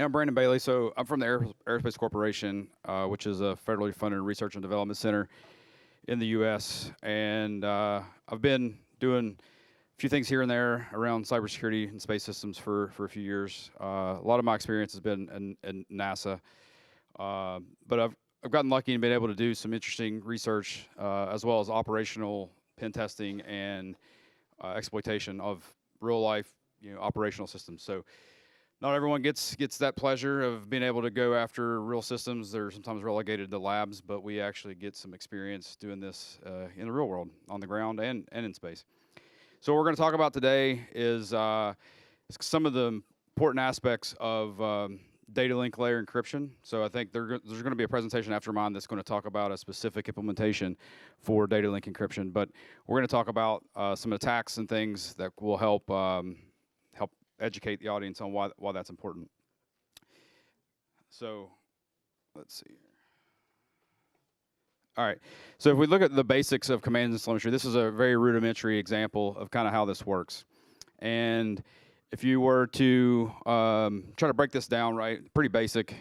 I'm Brandon Bailey. So I'm from the Aerospace Corporation, which is a federally funded research and development center in the U.S. And I've been doing a few things here and there around cybersecurity and space systems for a few years. A lot of my experience has been in NASA, but I've gotten lucky and been able to do some interesting research as well as operational pen testing and exploitation of real life, operational systems. So not everyone gets that pleasure of being able to go after real systems. They're sometimes relegated to labs, but we actually get some experience doing this in the real world, on the ground and in space. So what we're going to talk about today is some of the important aspects of data link layer encryption. So I think there's going to be a presentation after mine that's going to talk about a specific implementation for data link encryption. But we're going to talk about some attacks and things that will help educate the audience on why that's important. So let's see here. All right, so if we look at the basics of commands and telemetry, this is a very rudimentary example of kind of how this works. And if you were to try to break this down, right, pretty basic.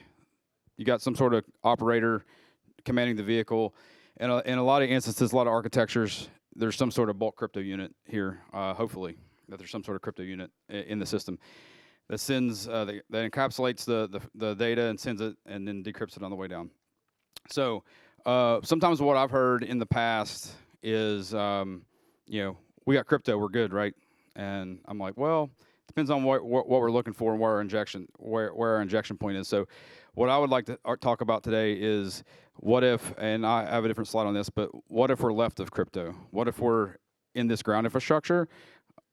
You got some sort of operator commanding the vehicle. And in a lot of instances, a lot of architectures, there's some sort of bulk crypto unit here, hopefully, that there's some sort of crypto unit in the system that sends, that encapsulates the data and sends it and then decrypts it on the way down. So sometimes what I've heard in the past is, we got crypto, we're good, right? And I'm like, well, depends on what we're looking for and where our injection point is. So what I would like to talk about today is what if, and I have a different slide on this, but what if we're left of crypto? What if we're in this ground infrastructure?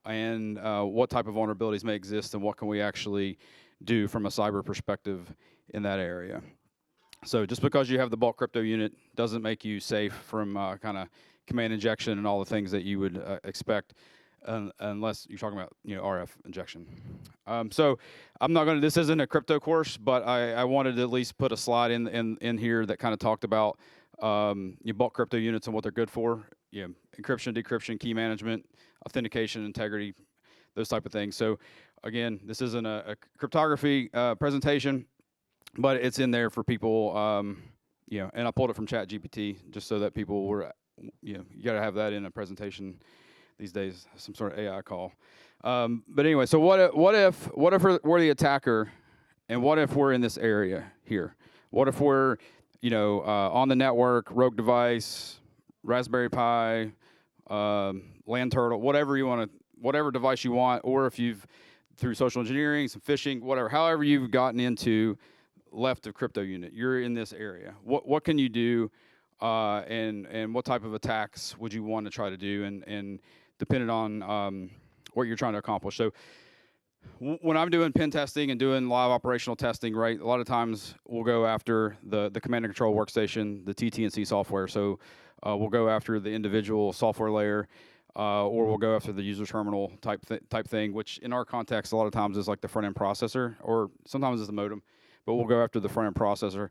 And what type of vulnerabilities may exist and what can we actually do from a cyber perspective in that area. So just because you have the bulk crypto unit doesn't make you safe from kind of command injection and all the things that you would expect unless you're talking about RF injection. So I'm not going to, this isn't a crypto course, but I wanted to at least put a slide in here that kind of talked about your bulk crypto units and what they're good for. Encryption, decryption, key management, authentication, integrity, those type of things. So again, this isn't a cryptography presentation, but it's in there for people, and I pulled it from ChatGPT just so that people were, you got to have that in a presentation these days, some sort of AI call. But anyway, so what if we're the attacker, and what if we're in this area here? What if we're, on the network, rogue device, Raspberry Pi, land turtle, whatever device you want, or if you've, through social engineering, some phishing, whatever, however you've gotten into left of crypto unit, you're in this area. What can you do, and what type of attacks would you want to try to do, and depending on what you're trying to accomplish. So when I'm doing pen testing and doing live operational testing, right, a lot of times we'll go after the command and control workstation, the TT&C software. So we'll go after the individual software layer, or we'll go after the user terminal type thing, which in our context a lot of times is like the front end processor, or sometimes it's the modem, but we'll go after the front end processor.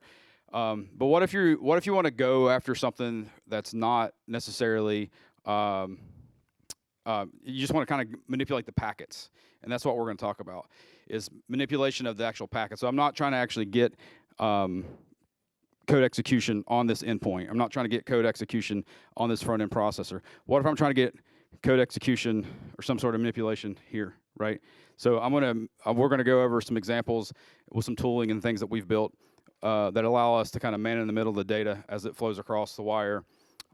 But what if you want to go after something that's not necessarily you just want to kind of manipulate the packets, and that's what we're going to talk about, is manipulation of the actual packet. So I'm not trying to actually get code execution on this endpoint. I'm not trying to get code execution on this front-end processor. What if I'm trying to get code execution or some sort of manipulation here, right? So we're going to go over some examples with some tooling and things that we've built that allow us to kind of man in the middle of the data as it flows across the wire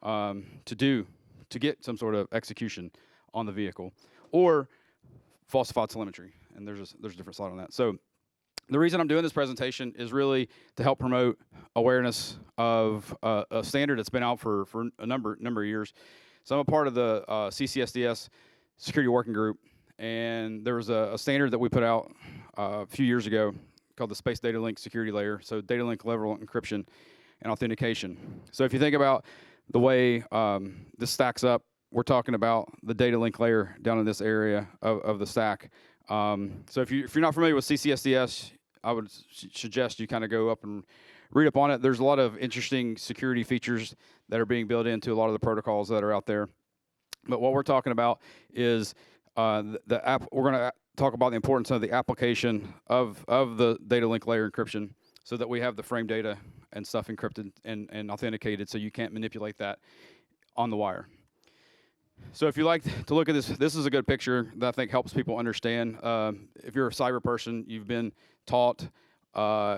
to get some sort of execution on the vehicle, or falsified telemetry. And there's a different slide on that. So the reason I'm doing this presentation is really to help promote awareness of a standard that's been out for a number of years. So I'm a part of the CCSDS Security Working Group, and there was a standard that we put out a few years ago called the Space Data Link Security Layer, so data link level encryption and authentication. So if you think about the way this stacks up, we're talking about the data link layer down in this area of the stack. So if you're not familiar with CCSDS, I would suggest you kind of go up and read up on it. There's a lot of interesting security features that are being built into a lot of the protocols that are out there. But what we're talking about is we're going to talk about the importance of the application of the data link layer encryption, so that we have the frame data and stuff encrypted and authenticated, so you can't manipulate that on the wire. So if you like to look at this, this is a good picture that I think helps people understand. If you're a cyber person, you've been taught,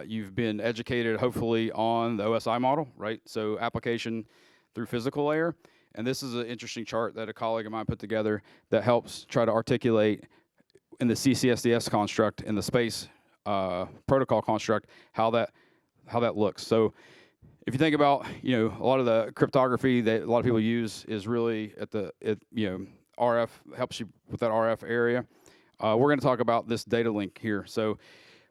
you've been educated, hopefully, on the OSI model, right? So application through physical layer. And this is an interesting chart that a colleague of mine put together that helps try to articulate in the CCSDS construct, in the space protocol construct, how that looks. So if you think about, a lot of the cryptography that a lot of people use is really at RF, helps you with that RF area. We're going to talk about this data link here. So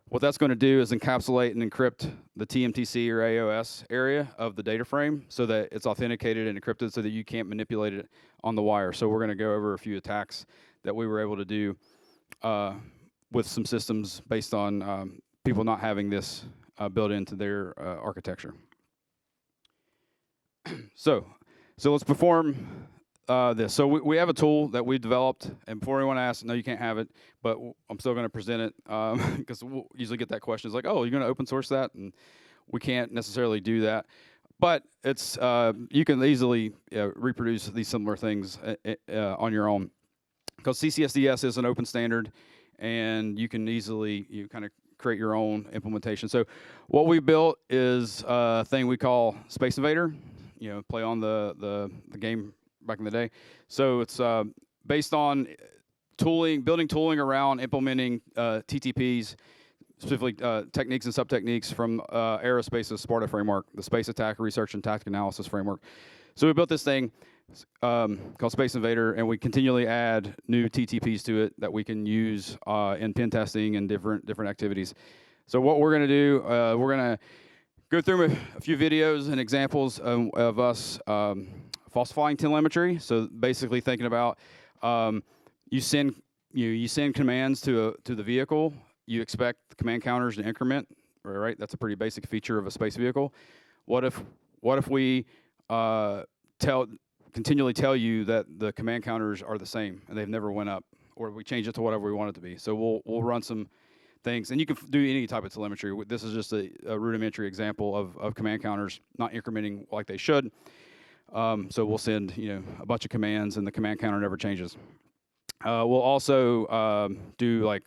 what that's going to do is encapsulate and encrypt the TT&C or AOS area of the data frame, so that it's authenticated and encrypted, so that you can't manipulate it on the wire. So we're going to go over a few attacks that we were able to do with some systems based on people not having this built into their architecture. So let's perform this. So we have a tool that we developed, and before anyone asks, no, you can't have it, but I'm still going to present it, because we'll usually get that question. It's like, oh, you're going to open source that? And we can't necessarily do that. But it's you can easily reproduce these similar things on your own, because CCSDS is an open standard, and you can easily kind of create your own implementation. So what we built is a thing we call Space Invader. Play on the game back in the day. So it's based on building tooling around implementing TTPs, specifically techniques and sub-techniques from Aerospace's SPARTA framework, the Space Attack Research and Tactic Analysis framework. So we built this thing called Space Invader, and we continually add new TTPs to it that we can use in pen testing and different activities. So what we're going to do, we're going to go through a few videos and examples of us falsifying telemetry. So basically thinking about you send commands to the vehicle. You expect the command counters to increment, right? That's a pretty basic feature of a space vehicle. What if we continually tell you that the command counters are the same and they've never went up, or we change it to whatever we want it to be? So we'll run some things, and you can do any type of telemetry. This is just a rudimentary example of command counters not incrementing like they should. So we'll send a bunch of commands, and the command counter never changes. We'll also do like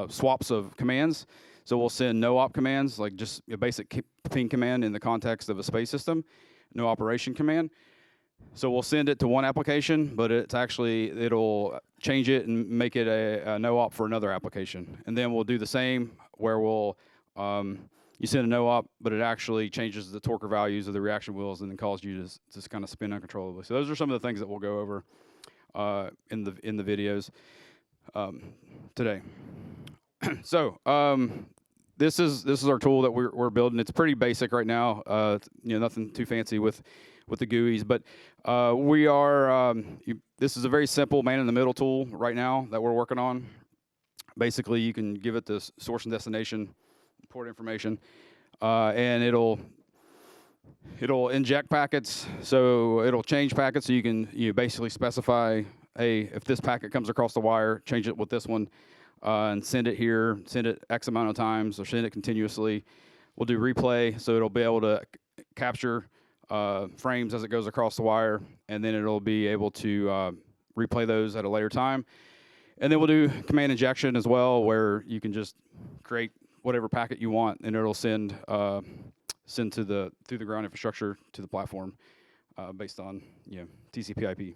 swaps of commands. So we'll send no op commands, like just a basic ping command in the context of a space system, no operation command. So we'll send it to one application, but it'll change it and make it a no op for another application. And then we'll do the same where you send a no op, but it actually changes the torque values of the reaction wheels and then causes you to just kind of spin uncontrollably. So those are some of the things that we'll go over in the videos today. So this is our tool that we're building. It's pretty basic right now. Nothing too fancy with the GUIs, but we are. This is a very simple man-in-the-middle tool right now that we're working on. Basically, you can give it the source and destination port information, and it'll inject packets. So it'll change packets. So you can basically specify, hey, if this packet comes across the wire, change it with this one, and send it here. Send it X amount of times, or send it continuously. We'll do replay, so it'll be able to capture frames as it goes across the wire, and then it'll be able to replay those at a later time. And then we'll do command injection as well, where you can just create whatever packet you want, and it'll send through the ground infrastructure to the platform based on TCP/IP.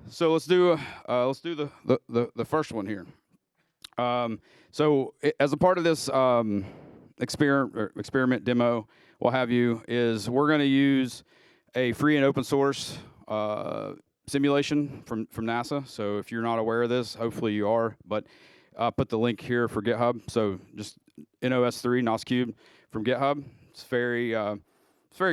So let's do the first one here. So as a part of this experiment demo, what have you, is we're going to use a free and open source simulation from NASA. So if you're not aware of this, hopefully you are, but I'll put the link here for GitHub. So just NOS3 NOS Cube from GitHub. It's very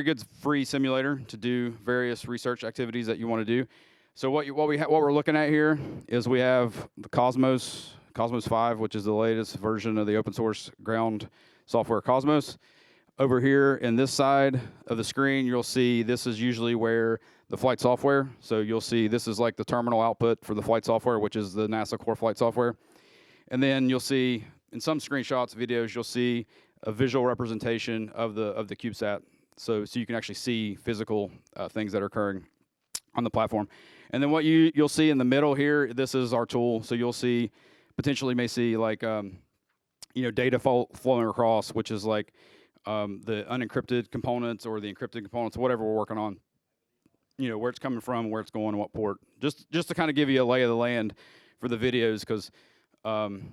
good free simulator to do various research activities that you want to do. So what we're looking at here is we have the Cosmos 5, which is the latest version of the open source ground software Cosmos. Over here in this side of the screen, you'll see this is usually where the flight software. So you'll see this is like the terminal output for the flight software, which is the NASA core flight software. And then you'll see in some screenshots, videos, you'll see a visual representation of the CubeSat. So you can actually see physical things that are occurring on the platform. And then what you'll see in the middle here, this is our tool. So you'll see, potentially may see like, data flowing across, which is like the unencrypted components or the encrypted components, whatever we're working on. Where it's coming from, where it's going, what port. Just to kind of give you a lay of the land for the videos, because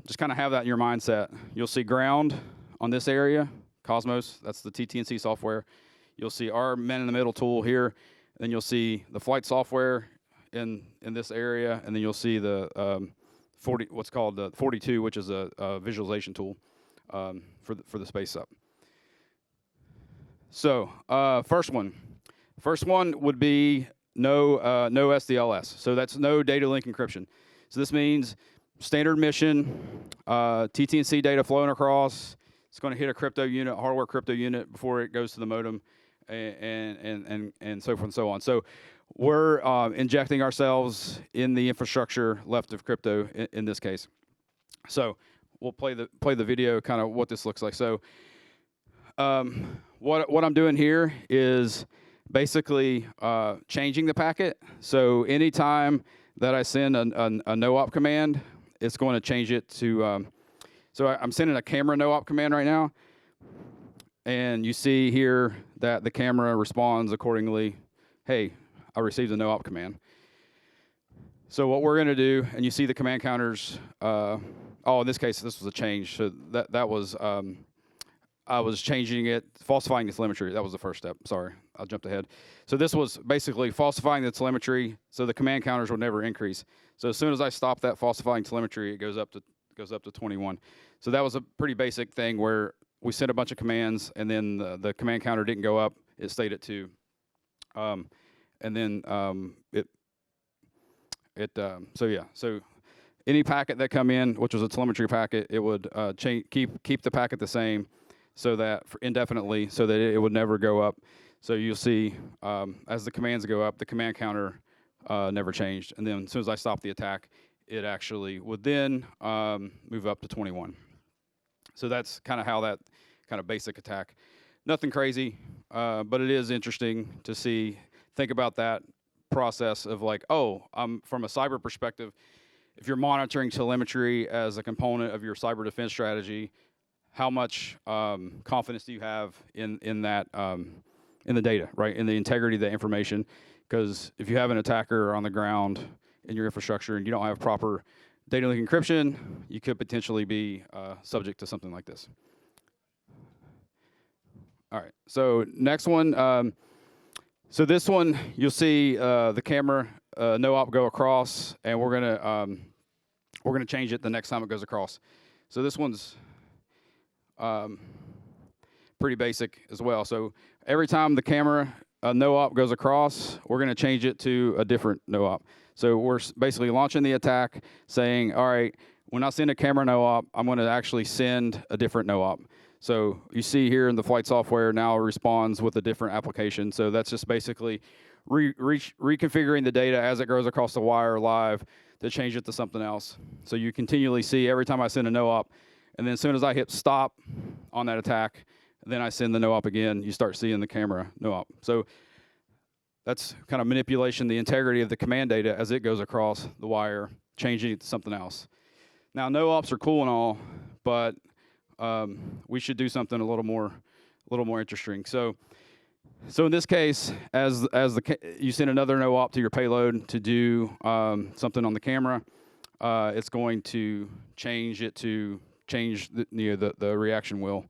just kind of have that in your mindset. You'll see ground on this area, Cosmos, that's the TT&C software. You'll see our men in the middle tool here. Then you'll see the flight software in this area, and then you'll see the what's called the 42, which is a visualization tool for the space up. So first one would be no SDLS. So that's no data link encryption. So this means standard mission, TT&C data flowing across. It's going to hit a crypto unit, hardware crypto unit before it goes to the modem, and so forth and so on. So we're injecting ourselves in the infrastructure left of crypto in this case. So we'll play the video, kind of what this looks like. So what I'm doing here is basically changing the packet. So anytime that I send a no-op command, it's going to change it to. So I'm sending a camera no-op command right now, and you see here that the camera responds accordingly. Hey, I received a no-op command. So what we're going to do, and you see the command counters. In this case, this was a change. So that was I was changing it, falsifying the telemetry. That was the first step. Sorry, I jumped ahead. So this was basically falsifying the telemetry, so the command counters will never increase. So as soon as I stop that falsifying telemetry, it goes up to 21. So that was a pretty basic thing where we sent a bunch of commands, and then the command counter didn't go up. It stayed at 2. And then So any packet that come in, which was a telemetry packet, it would keep the packet the same, so that indefinitely, so that it would never go up. So you'll see as the commands go up, the command counter never changed. And then as soon as I stop the attack, it actually would then move up to 21. So that's kind of how that kind of basic attack. Nothing crazy, but it is interesting to think about that process of like, from a cyber perspective, if you're monitoring telemetry as a component of your cyber defense strategy, how much confidence do you have in that in the data, right? In the integrity of the information? Because if you have an attacker on the ground in your infrastructure and you don't have proper data link encryption, you could potentially be subject to something like this. All right. So next one. So this one, you'll see the camera no-op go across, and we're gonna change it the next time it goes across. So this one's pretty basic as well. So every time the camera no-op goes across, we're going to change it to a different no-op. So we're basically launching the attack, saying, all right, when I send a camera no-op, I'm going to actually send a different no-op. So you see here in the flight software now it responds with a different application. So that's just basically reconfiguring the data as it goes across the wire live to change it to something else. So you continually see every time I send a no-op, and then as soon as I hit stop on that attack, then I send the no-op again, you start seeing the camera no-op. So that's kind of manipulation, the integrity of the command data as it goes across the wire, changing it to something else. Now, no-ops are cool and all, but we should do something a little more interesting. So in this case, as you send another no-op to your payload to do something on the camera, it's going to change the reaction wheel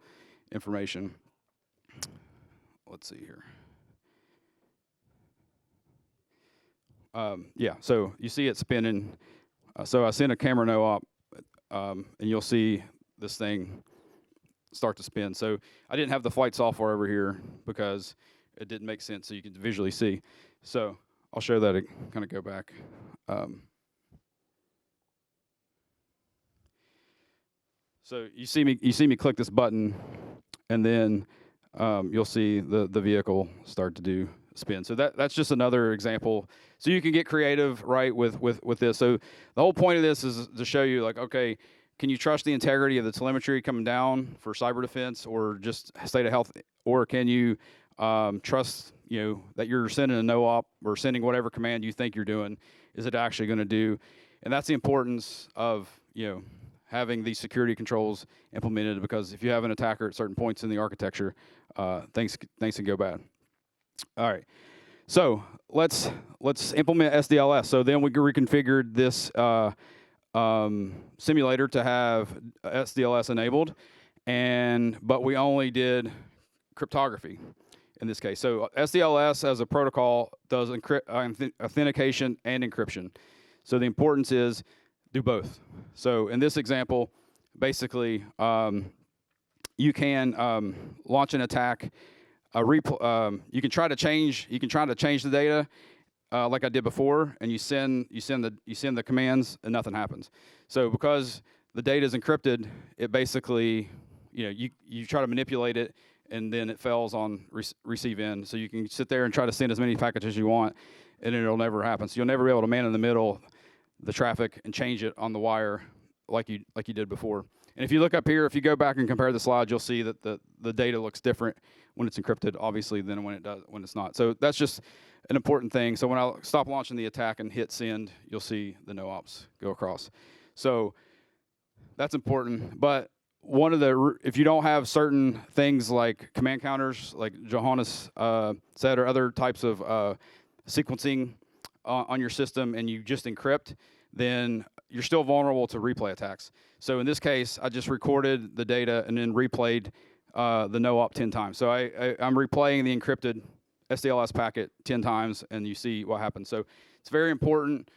information. Let's see here. So you see it spinning. So I sent a camera no-op, and you'll see this thing start to spin. So I didn't have the flight software over here because it didn't make sense so you could visually see. So I'll show that, kind of go back. So you see me click this button, and then you'll see the vehicle start to do spin. So that's just another example. So you can get creative, right, with this. So the whole point of this is to show you, like, okay, can you trust the integrity of the telemetry coming down for cyber defense, or just state of health, or can you trust, that you're sending a no-op or sending whatever command you think you're doing, is it actually going to do? And that's the importance of, having these security controls implemented, because if you have an attacker at certain points in the architecture, things can go bad. All right, so let's implement SDLS. So then we reconfigured this simulator to have SDLS enabled, but we only did cryptography in this case. So SDLS as a protocol does authentication and encryption. So the importance is do both. So in this example, basically, you can launch an attack. You can try to change the data, like I did before, and you send the commands, and nothing happens. So because the data is encrypted, it basically, you try to manipulate it, and then it fails on receive end. So you can sit there and try to send as many packets as you want, and it'll never happen. So you'll never be able to man in the middle the traffic and change it on the wire like you did before. And if you look up here, if you go back and compare the slides, you'll see that the data looks different when it's encrypted, obviously, than when it's not. So that's just an important thing. So when I stop launching the attack and hit send, you'll see the no-ops go across. So that's important. But if you don't have certain things like command counters, like Johannes said, or other types of sequencing on your system, and you just encrypt, then you're still vulnerable to replay attacks. So in this case, I just recorded the data and then replayed the no-op 10 times. So I'm replaying the encrypted SDLS packet 10 times, and you see what happens. So it's very important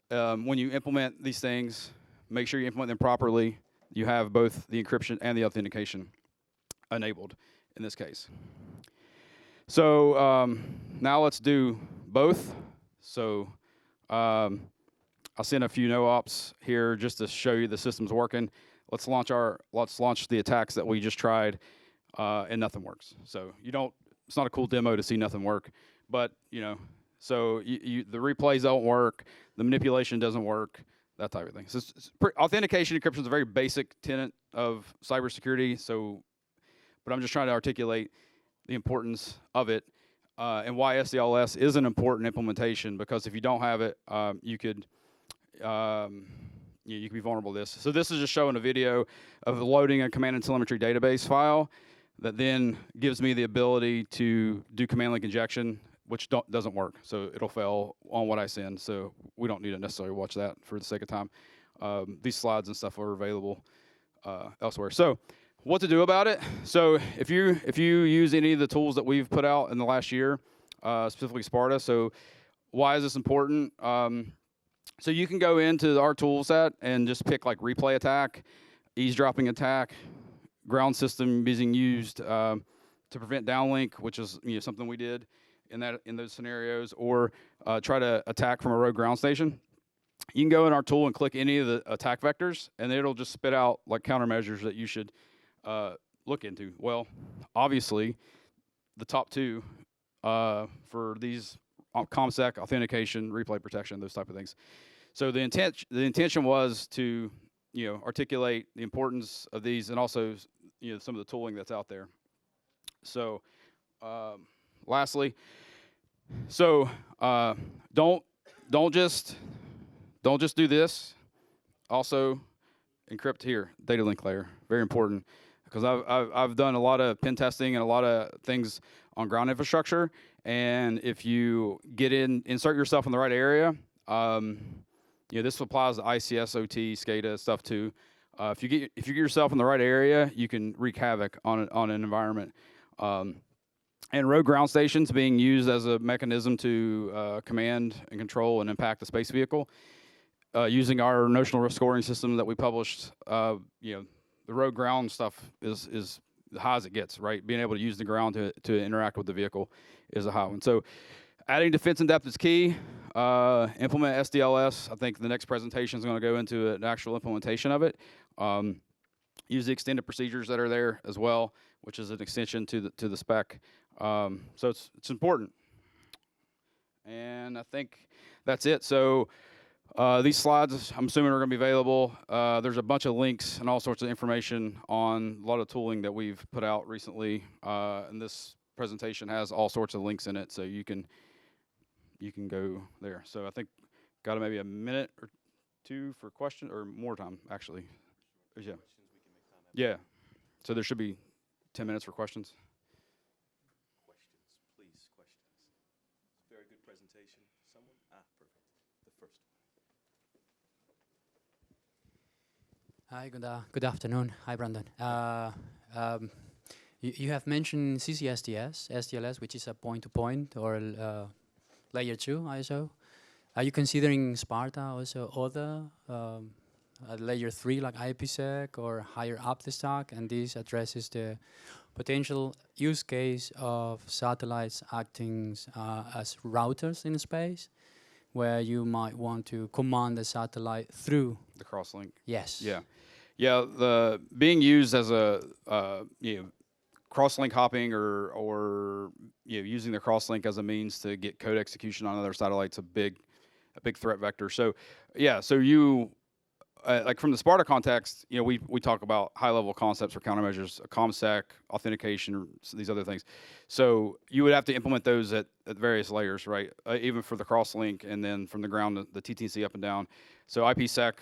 when you implement these things, make sure you implement them properly. You have both the encryption and the authentication enabled in this case. So now let's do both. So I'll send a few no-ops here just to show you the system's working. Let's launch the attacks that we just tried, and nothing works. So it's not a cool demo to see nothing work, but so the replays don't work, the manipulation doesn't work, that type of thing. So authentication encryption is a very basic tenet of cybersecurity. But I'm just trying to articulate the importance of it. And why SDLS is an important implementation, because if you don't have it, you could be vulnerable to this. So this is just showing a video of loading a command and telemetry database file that then gives me the ability to do command link injection, which doesn't work. So it'll fail on what I send. So we don't need to necessarily watch that for the sake of time. These slides and stuff are available elsewhere. So what to do about it? So if you use any of the tools that we've put out in the last year, specifically SPARTA, so why is this important? So you can go into our tool set and just pick like replay attack, eavesdropping attack, ground system being used to prevent downlink, which is something we did in those scenarios, or try to attack from a rogue ground station. You can go in our tool and click any of the attack vectors, and it'll just spit out like countermeasures that you should look into. Well, obviously, the top two for these ComSec, authentication, replay protection, those type of things. So the intention was to articulate the importance of these, and also some of the tooling that's out there. So lastly, so don't just do this. Also encrypt here, data link layer, very important, because I've done a lot of pen testing and a lot of things on ground infrastructure, and if you insert yourself in the right area, this applies to ICS, OT, SCADA stuff too. If you get yourself in the right area, you can wreak havoc on an environment. And rogue ground stations being used as a mechanism to command and control and impact the space vehicle. Using our notional risk scoring system that we published, the rogue ground stuff is as high as it gets, right? Being able to use the ground to interact with the vehicle is a high one. So adding defense in depth is key. Implement SDLS. I think the next presentation is going to go into an actual implementation of it. use the extended procedures that are there as well, which is an extension to the spec. So it's important. And I think that's it. So these slides, I'm assuming, are going to be available. There's a bunch of links and all sorts of information on a lot of tooling that we've put out recently. And this presentation has all sorts of links in it, so you can go there. So I think got maybe a minute or two for questions, or more time, actually. Yeah. Yeah. So there should be 10 minutes for questions. Questions, please, questions. Very good presentation. Someone? Perfect. The first one. Hi, good afternoon. Hi, Brandon. You have mentioned CCSDS, SDLS, which is a point-to-point or layer 2 ISO. Are you considering SPARTA also other layer 3 like IPsec or higher up the stack? And this addresses the potential use case of satellites acting as routers in space, where you might want to command the satellite through the crosslink. Yes. Yeah. Yeah. The being used as a crosslink hopping or using the crosslink as a means to get code execution on other satellites, a big threat vector. So yeah. So you like from the SPARTA context, we talk about high level concepts for countermeasures, ComSec, authentication, these other things. So you would have to implement those at various layers, right? Even for the crosslink, and then from the ground, the TT&C up and down. So IPsec,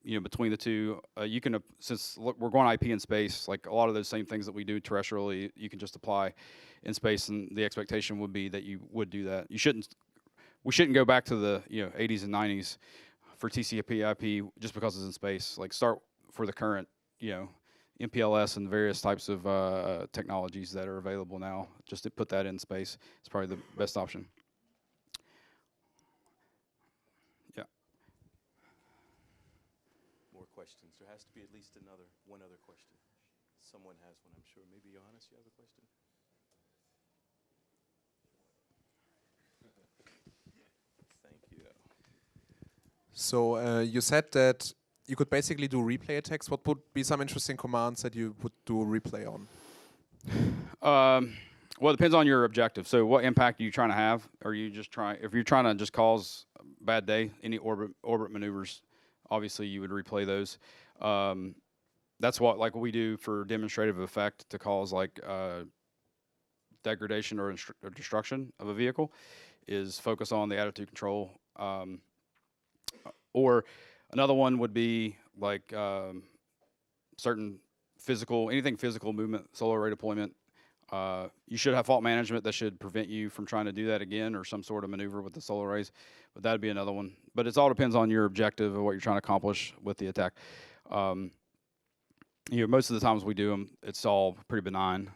between the two, you can, since we're going IP in space, like a lot of those same things that we do terrestrially, you can just apply in space, and the expectation would be that you would do that. We shouldn't go back to the 80s and 90s for TCP/IP just because it's in space. Like start for the current, MPLS and various types of technologies that are available now. Just to put that in space, it's probably the best option. Yeah. More questions. There has to be at least one other question. Someone has one, I'm sure. Maybe Johannes, you have a question? Thank you. So you said that you could basically do replay attacks. What would be some interesting commands that you would do replay on? Well, it depends on your objective. So what impact are you trying to have? Are you just if you're trying to just cause a bad day, any orbit maneuvers, obviously you would replay those. That's what we do for demonstrative effect to cause degradation or destruction of a vehicle, is focus on the attitude control. Or another one would be certain anything physical movement, solar array deployment. You should have fault management that should prevent you from trying to do that again, or some sort of maneuver with the solar arrays. But that'd be another one. But it all depends on your objective of what you're trying to accomplish with the attack. Most of the times we do them, it's all pretty benign,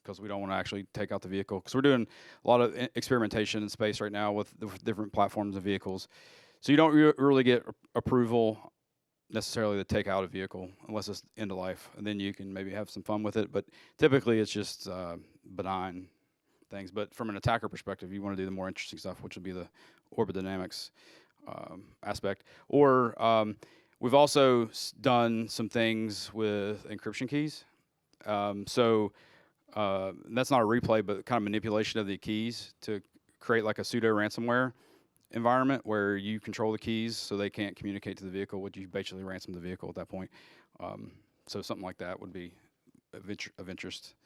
because we don't want to actually take out the vehicle. Because we're doing a lot of experimentation in space right now with different platforms and vehicles. So you don't really get approval necessarily to take out a vehicle unless it's end of life, and then you can maybe have some fun with it. But typically it's just benign things. But from an attacker perspective, you want to do the more interesting stuff, which would be the orbit dynamics aspect. Or we've also done some things with encryption keys. So that's not a replay, but kind of manipulation of the keys to create like a pseudo ransomware environment where you control the keys so they can't communicate to the vehicle. Would you basically ransom the vehicle at that point? So something like that would be of interest,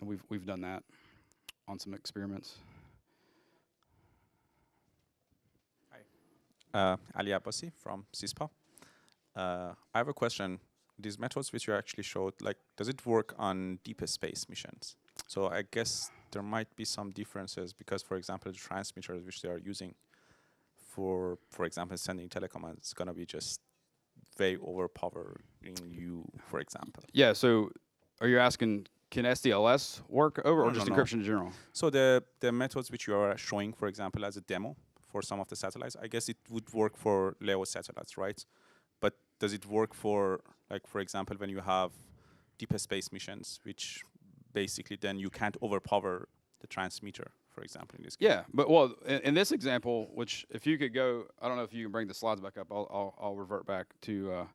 and we've done that on some experiments. Hi, Ali Abbasi from CISPA. I have a question. These methods which you actually showed, does it work on deeper space missions? So I guess there might be some differences because, for example, the transmitters which they are using for example, sending telecommands, it's going to be just way overpowering you, for example. Yeah, so are you asking, can SDLS work over, or just encryption in general? So the methods which you are showing, for example, as a demo for some of the satellites, I guess it would work for LEO satellites, right? But does it work for, for example, when you have deeper space missions, which basically then you can't overpower the transmitter, for example, in this case? Yeah, but well, in this example, which if you could go, I don't know if you can bring the slides back up. I'll revert back to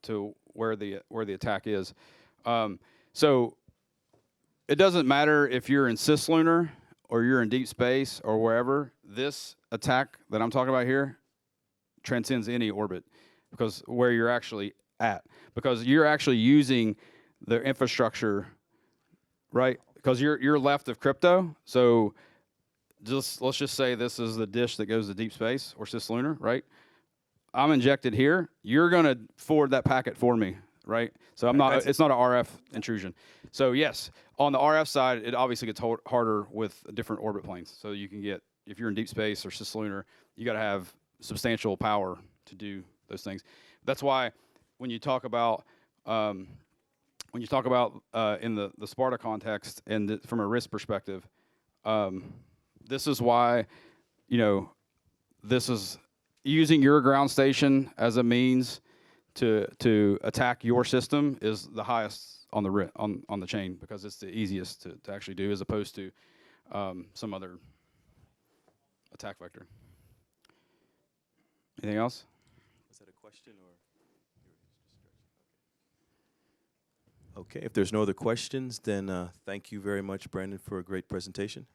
to where the attack is. So it doesn't matter if you're in cislunar or you're in deep space or wherever. This attack that I'm talking about here transcends any orbit, because where you're actually at, because you're actually using the infrastructure, right? Because you're left of crypto. So let's just say this is the dish that goes to deep space or cislunar, right? I'm injected here. You're going to forward that packet for me, right? So it's not an RF intrusion. So yes, on the RF side, it obviously gets harder with different orbit planes. So you can get, if you're in deep space or cislunar, you got to have substantial power to do those things. That's why when you talk about in the SPARTA context and from a risk perspective, this is why, this is using your ground station as a means to attack your system is the highest on the chain, because it's the easiest to actually do, as opposed to some other attack vector. Anything else? Was that a question or? Okay, if there's no other questions, then thank you very much, Brandon, for a great presentation.